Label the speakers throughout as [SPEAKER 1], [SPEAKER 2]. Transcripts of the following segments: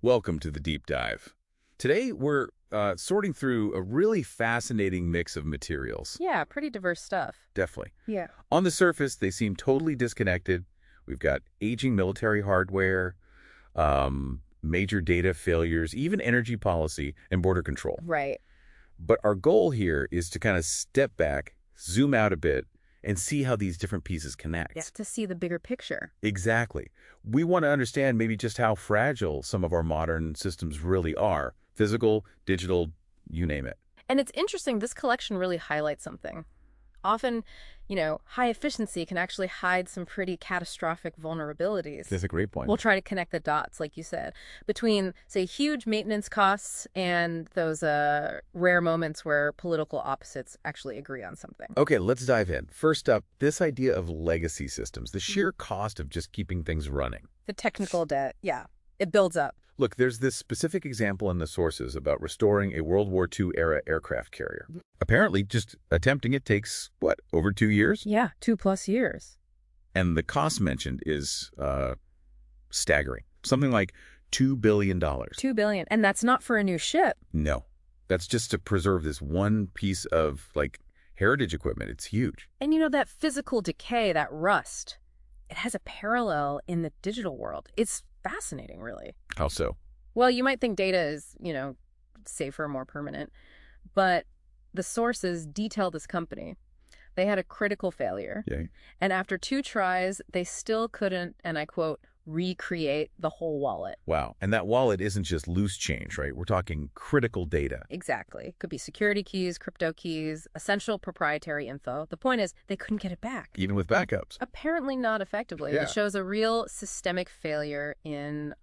[SPEAKER 1] Welcome to the deep dive. Today we're sorting through a really fascinating mix of materials.
[SPEAKER 2] Yeah, pretty diverse stuff.
[SPEAKER 1] Definitely.
[SPEAKER 2] Yeah.
[SPEAKER 1] On the surface, they seem totally disconnected. We've got aging military hardware, major data failures, even energy policy and border control.
[SPEAKER 2] Right.
[SPEAKER 1] But our goal here is to kind of step back, zoom out a bit, and see how these different pieces connect.
[SPEAKER 2] Yeah, to see the bigger picture.
[SPEAKER 1] Exactly. We want to understand maybe just how fragile some of our modern systems really are. Physical, digital, you name it.
[SPEAKER 2] And it's interesting, this collection really highlights something. Often, high efficiency can actually hide some pretty catastrophic vulnerabilities.
[SPEAKER 1] That's a great point.
[SPEAKER 2] We'll try to connect the dots, like you said, between, say, huge maintenance costs and those rare moments where political opposites actually agree on something.
[SPEAKER 1] Okay, let's dive in. First up, this idea of legacy systems, the sheer cost of just keeping things running.
[SPEAKER 2] The technical debt, yeah, it builds up.
[SPEAKER 1] Look, there's this specific example in the sources about restoring a World War II-era aircraft carrier. Apparently, just attempting it takes, what, over 2 years?
[SPEAKER 2] Yeah, 2+ years.
[SPEAKER 1] And the cost mentioned is staggering. Something like $2 billion.
[SPEAKER 2] $2 billion, and that's not for a new ship.
[SPEAKER 1] No, that's just to preserve this one piece of, heritage equipment. It's huge.
[SPEAKER 2] And that physical decay, that rust, it has a parallel in the digital world. It's fascinating, really.
[SPEAKER 1] How so?
[SPEAKER 2] Well, you might think data is, safer, more permanent, but the sources detail this company. They had a critical failure.
[SPEAKER 1] Yeah.
[SPEAKER 2] And after 2 tries, they still couldn't, and I quote, recreate the whole wallet.
[SPEAKER 1] Wow. And that wallet isn't just loose change, right? We're talking critical data.
[SPEAKER 2] Exactly. Could be security keys, crypto keys, essential proprietary info. The point is, they couldn't get it back.
[SPEAKER 1] Even with backups.
[SPEAKER 2] Apparently not effectively.
[SPEAKER 1] Yeah.
[SPEAKER 2] It shows a real systemic failure in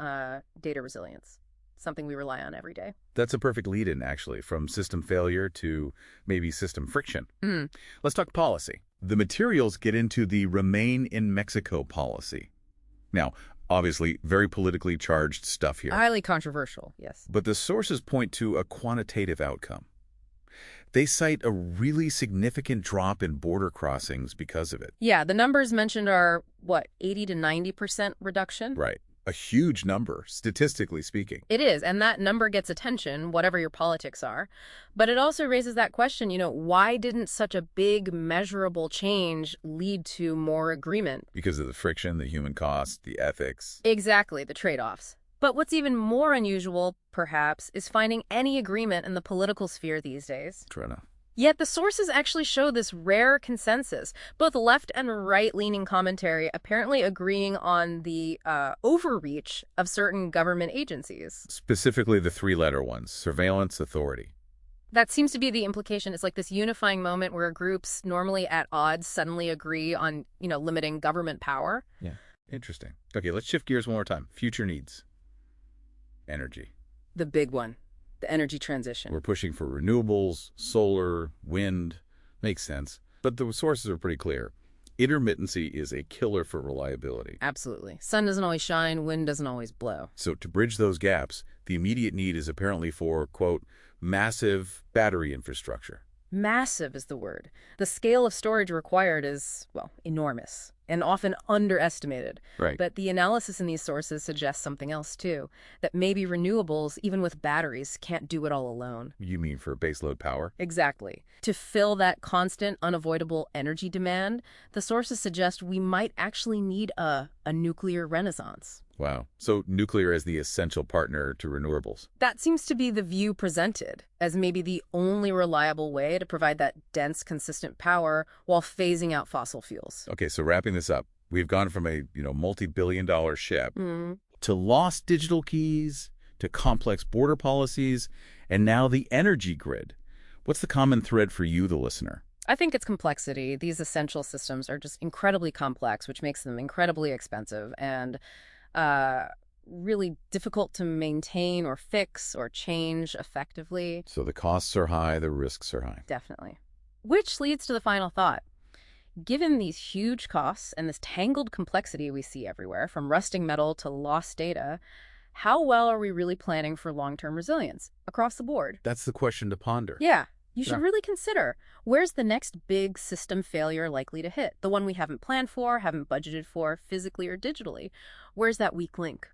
[SPEAKER 2] data resilience, something we rely on every day.
[SPEAKER 1] That's a perfect lead-in, actually, from system failure to maybe system friction. Let's talk policy. The materials get into the Remain in Mexico policy. Now, obviously, very politically charged stuff here.
[SPEAKER 2] Highly controversial, yes.
[SPEAKER 1] But the sources point to a quantitative outcome. They cite a really significant drop in border crossings because of it.
[SPEAKER 2] Yeah, the numbers mentioned are, 80 to 90% reduction?
[SPEAKER 1] Right. A huge number, statistically speaking.
[SPEAKER 2] It is, and that number gets attention, whatever your politics are. But it also raises that question, why didn't such a big, measurable change lead to more agreement?
[SPEAKER 1] Because of the friction, the human cost, the ethics.
[SPEAKER 2] Exactly, the trade-offs. But what's even more unusual, perhaps, is finding any agreement in the political sphere these days.
[SPEAKER 1] True enough.
[SPEAKER 2] Yet the sources actually show this rare consensus, both left and right-leaning commentary apparently agreeing on the overreach of certain government agencies.
[SPEAKER 1] Specifically the 3-letter ones, surveillance, authority.
[SPEAKER 2] That seems to be the implication. It's like this unifying moment where groups normally at odds suddenly agree on, limiting government power.
[SPEAKER 1] Yeah, interesting. Okay, let's shift gears one more time. Future needs. Energy.
[SPEAKER 2] The big one. The energy transition.
[SPEAKER 1] We're pushing for renewables, solar, wind. Makes sense. But the sources are pretty clear. Intermittency is a killer for reliability.
[SPEAKER 2] Absolutely. Sun doesn't always shine, wind doesn't always blow.
[SPEAKER 1] So to bridge those gaps, the immediate need is apparently for, quote, massive battery infrastructure.
[SPEAKER 2] Massive is the word. The scale of storage required is, enormous and often underestimated.
[SPEAKER 1] Right.
[SPEAKER 2] But the analysis in these sources suggests something else, too, that maybe renewables, even with batteries, can't do it all alone.
[SPEAKER 1] You mean for baseload power?
[SPEAKER 2] Exactly. To fill that constant, unavoidable energy demand, the sources suggest we might actually need a nuclear renaissance.
[SPEAKER 1] Wow. So nuclear as the essential partner to renewables.
[SPEAKER 2] That seems to be the view presented as maybe the only reliable way to provide that dense, consistent power while phasing out fossil fuels.
[SPEAKER 1] Okay, so wrapping this up, we've gone from a, multi-billion-dollar ship to lost digital keys, to complex border policies, and now the energy grid. What's the common thread for you, the listener?
[SPEAKER 2] I think it's complexity. These essential systems are just incredibly complex, which makes them incredibly expensive and really difficult to maintain or fix or change effectively.
[SPEAKER 1] So the costs are high, the risks are high.
[SPEAKER 2] Definitely. Which leads to the final thought. Given these huge costs and this tangled complexity we see everywhere, from rusting metal to lost data, how well are we really planning for long-term resilience across the board?
[SPEAKER 1] That's the question to ponder.
[SPEAKER 2] Yeah. You should really consider, where's the next big system failure likely to hit? The one we haven't planned for, haven't budgeted for, physically or digitally. Where's that weak link?